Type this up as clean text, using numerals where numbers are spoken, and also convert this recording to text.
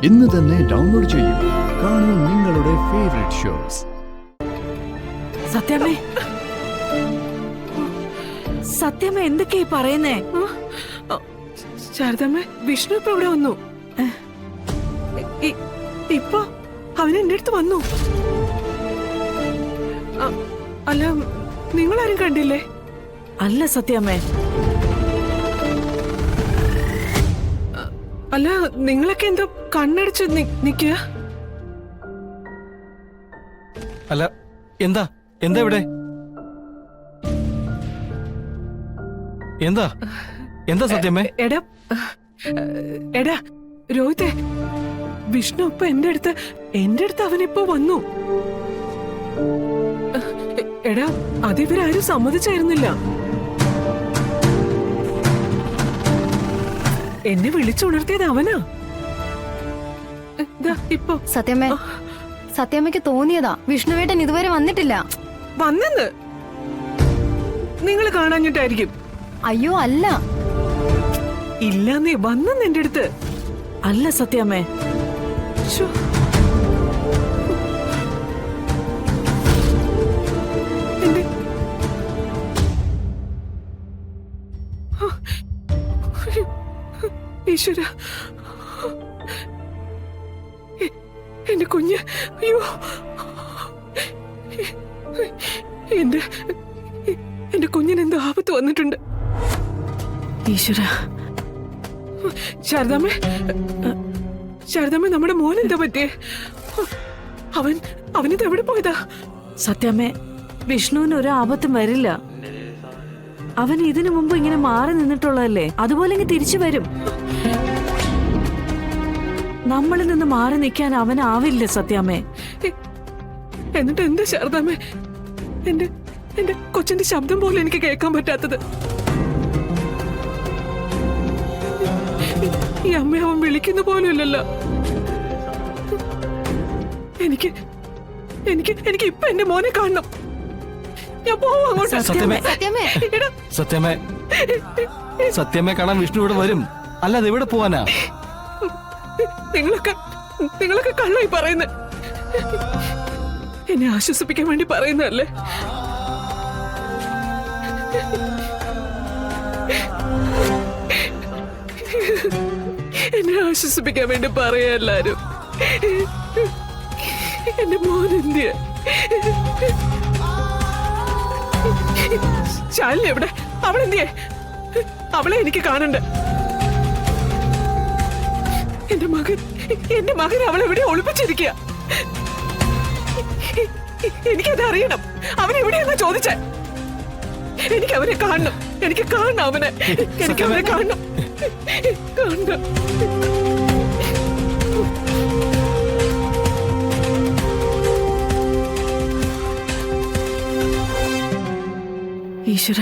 ഇന്ന് തന്നെ ഡൗൺലോഡ് ചെയ്യൂ. കാണൂ നിങ്ങളുടെ ഫേവറേറ്റ് ഷോസ്. സത്യമേ, സത്യമേ എന്തൊക്കെയാ പറയുന്നേ? ശാരദമ്മേ, വിഷ്ണു ഇപ്പൊ ഇവിടെ വന്നു. ഇപ്പൊ അവൻ എന്റെ അടുത്ത് വന്നു. അല്ല, നിങ്ങളാരും കണ്ടില്ലേ? അല്ല സത്യമേ, അല്ല, നിങ്ങളൊക്കെ എന്തോ കണ്ണടിച്ച് നിക്കുക. അല്ല, എന്താ എന്താ ഇവിടെ? എന്താ എന്താ സത്യമേ? എടാ എടാ രോഹിത്തെ, വിഷ്ണു ഇപ്പൊ എന്റെ അടുത്ത് അവനിപ്പോ വന്നു. എടാ, അതിവരാരും സമ്മതിച്ചായിരുന്നില്ല. എന്നെ വിളിച്ചുണർത്തിയത് അവനാ. ഇപ്പൊ സത്യമ്മയ്ക്ക് തോന്നിയതാ വിഷ്ണുവേട്ടൻ ഇതുവരെ വന്നിട്ടില്ല. വന്നെന്ന് നിങ്ങൾ കാണാഞ്ഞിട്ടായിരിക്കും. അയ്യോ അല്ല, ഇല്ലാന്നേ, വന്നെന്ന് എന്റെ അടുത്ത്. അല്ല സത്യമേ. ഈശ്വര, എന്റെ കുഞ്ഞ്, അയ്യോ, എന്റെ കുഞ്ഞിന് എന്തോ ആപത്ത് വന്നിട്ടുണ്ട്. ഈശ്വര. ശാരദാമ്മേ, നമ്മുടെ മോൻ എന്താ പറ്റിയേ? അവനിത് എവിടെ പോയതാ? സത്യമേ, വിഷ്ണുവിന് ഒരു ആപത്തും വരില്ല. അവൻ ഇതിനു മുമ്പ് ഇങ്ങനെ മാറി നിന്നിട്ടുള്ളതല്ലേ, അതുപോലെ ഇങ്ങനെ തിരിച്ചു വരും. നമ്മളിൽ നിന്ന് മാറി നിൽക്കാൻ അവനാവില്ല സത്യാമ്മേ. എന്നിട്ട് എന്താ ശാരദാമ്മേ എന്റെ കൊച്ചിന്റെ ശബ്ദം പോലും എനിക്ക് കേൾക്കാൻ പറ്റാത്തത്? ഈ അമ്മ അവൻ വിളിക്കുന്ന പോലും ഇല്ലല്ലോ. എനിക്ക് ഇപ്പൊ എന്റെ മോനെ കാണണം. ഞാൻ പോവാ അങ്ങോട്ട്. സത്യമേ കാണാൻ വിഷ്ണു ഇവിടെ വരും. അല്ലാതെ എവിടെ പോവാനാ? നിങ്ങളൊക്കെ കള്ളായി പറയുന്നത്. എന്നെ ആശ്വസിപ്പിക്കാൻ വേണ്ടി പറയുന്നതല്ലേ? എന്നെ ആശ്വസിപ്പിക്കാൻ വേണ്ടി പറയാ എല്ലാരും. എന്റെ മോൻ എന്തിയ? ശാലിനി എവിടെ? അവളെന്തിയെ? അവളെ എനിക്ക് കാണണ്ട. എന്റെ മകൻ അവളെവിടെ ഒളിപ്പിച്ചിരിക്കുക. എനിക്കത് അറിയണം. അവനെവിടെയെന്നാ ചോദിച്ചേ? എനിക്ക് അവനെ കാണണം. എനിക്ക് കാണണം അവനെ. എനിക്ക് അവനെ കാണണം. കാണണം. ഈശ്വര.